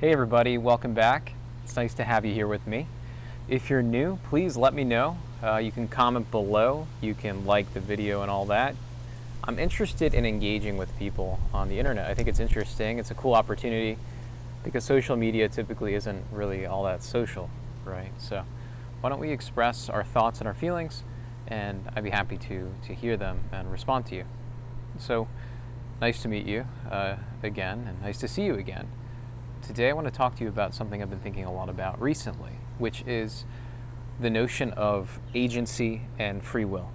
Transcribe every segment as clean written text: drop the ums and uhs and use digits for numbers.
Hey everybody, welcome back. It's nice to have you here with me. If you're new, please let me know. You can comment below, you can like the video and all that. I'm interested in engaging with people on the internet. I think it's interesting, it's a cool opportunity because social media typically isn't really all that social, right? So why don't we express our thoughts and our feelings, and I'd be happy to hear them and respond to you. So nice to meet you again, and nice to see you again. Today I want to talk to you about something I've been thinking a lot about recently, which is the notion of agency and free will,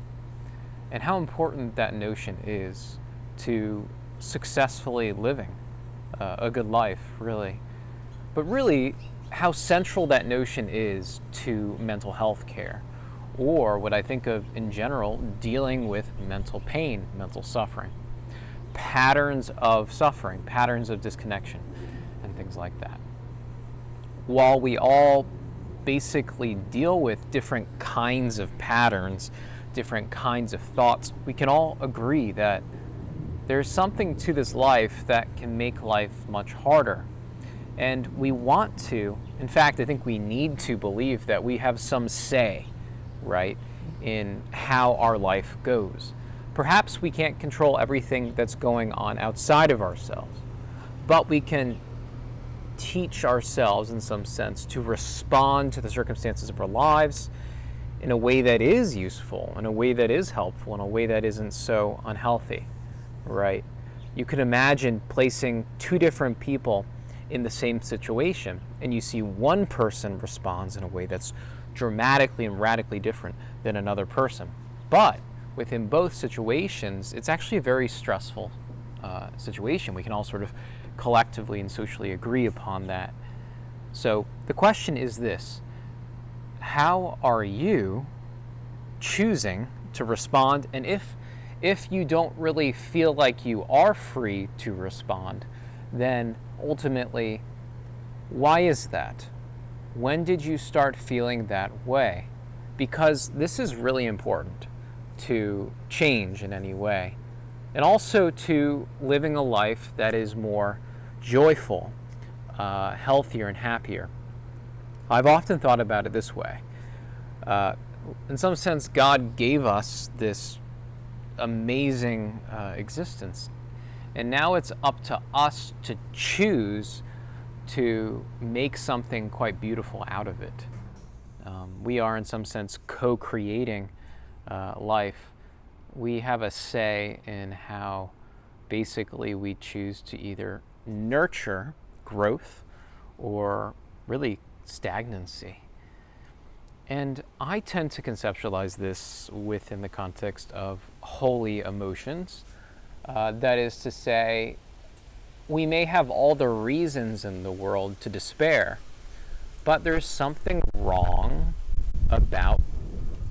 and how important that notion is to successfully living a good life, really. But really, how central that notion is to mental health care, or what I think of in general, dealing with mental pain, mental suffering, patterns of suffering, patterns of disconnection, and things like that. While we all basically deal with different kinds of patterns, different kinds of thoughts, we can all agree that there's something to this life that can make life much harder. And we want to, in fact, I think we need to believe that we have some say, right, in how our life goes. Perhaps we can't control everything that's going on outside of ourselves, but we can teach ourselves, in some sense, to respond to the circumstances of our lives in a way that is useful, in a way that is helpful, in a way that isn't so unhealthy, right? You could imagine placing two different people in the same situation, and you see one person responds in a way that's dramatically and radically different than another person. But within both situations, it's actually a very stressful situation. We can all sort of collectively and socially agree upon that. So the question is this: how are you choosing to respond? And if you don't really feel like you are free to respond, then ultimately, why is that? When did you start feeling that way? Because this is really important to change in any way, and also to living a life that is more joyful, healthier, and happier. I've often thought about it this way. In some sense, God gave us this amazing existence, and now it's up to us to choose to make something quite beautiful out of it. We are, in some sense, co-creating life. We have a say in how basically we choose to either nurture growth or really stagnancy. And I tend to conceptualize this within the context of holy emotions. That is to say, we may have all the reasons in the world to despair, but there's something wrong about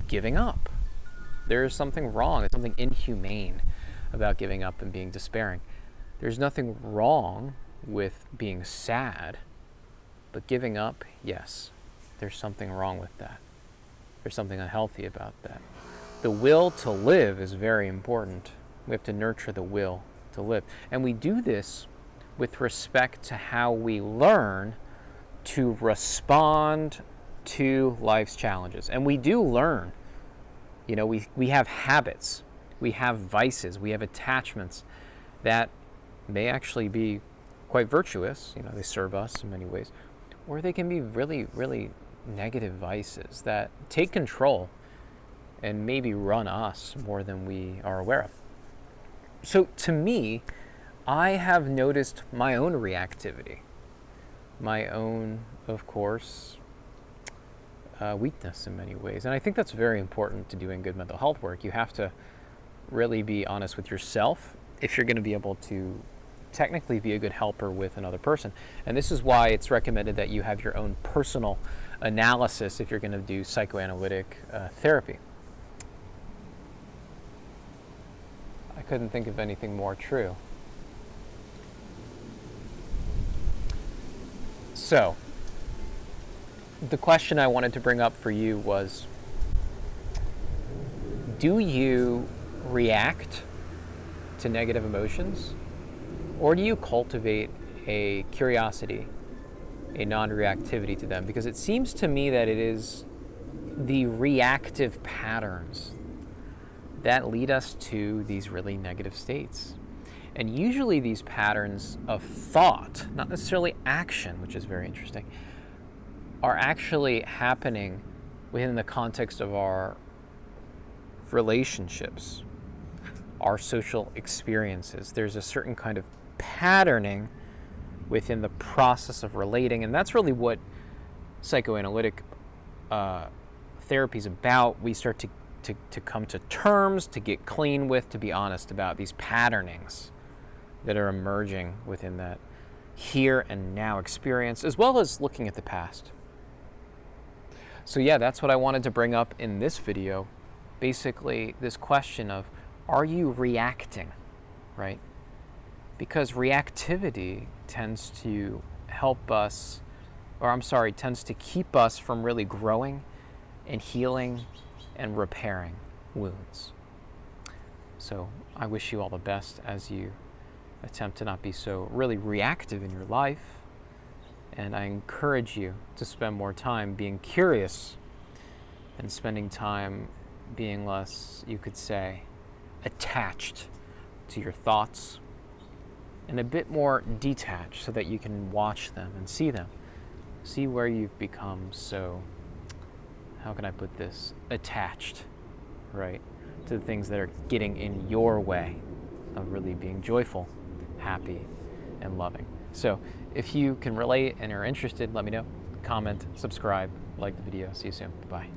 giving up. There's something wrong, there's something inhumane about giving up and being despairing. There's nothing wrong with being sad, but giving up, yes, there's something wrong with that. There's something unhealthy about that. The will to live is very important. We have to nurture the will to live. And we do this with respect to how we learn to respond to life's challenges. And we do learn. You know, we have habits, we have vices, we have attachments that may actually be quite virtuous. You know, they serve us in many ways. Or they can be really, really negative vices that take control and maybe run us more than we are aware of. So to me, I have noticed my own reactivity, my own, of course, weakness in many ways. And I think that's very important to doing good mental health work. You have to really be honest with yourself if you're going to be able to technically be a good helper with another person. And this is why it's recommended that you have your own personal analysis if you're going to do psychoanalytic therapy. I couldn't think of anything more true. So, the question I wanted to bring up for you was, do you react to negative emotions, or do you cultivate a curiosity a non-reactivity to them, because it seems to me that it is the reactive patterns that lead us to these really negative states. And usually these patterns of thought, not necessarily action, which is very interesting, are actually happening within the context of our relationships, our social experiences. There's a certain kind of patterning within the process of relating, and that's really what psychoanalytic therapy is about. We start to come to terms, to get clean with, to be honest about these patternings that are emerging within that here and now experience, as well as looking at the past. So yeah, that's what I wanted to bring up in this video. Basically, this question of, are you reacting, right? Because reactivity tends to help us, tends to keep us from really growing and healing and repairing wounds. So I wish you all the best as you attempt to not be so really reactive in your life. And I encourage you to spend more time being curious and spending time being less, you could say, attached to your thoughts and a bit more detached, so that you can watch them and see them. See where you've become so, how can I put this, attached, right, to the things that are getting in your way of really being joyful, happy, and loving. So if you can relate and are interested, let me know. Comment, subscribe, like the video. See you soon. Bye.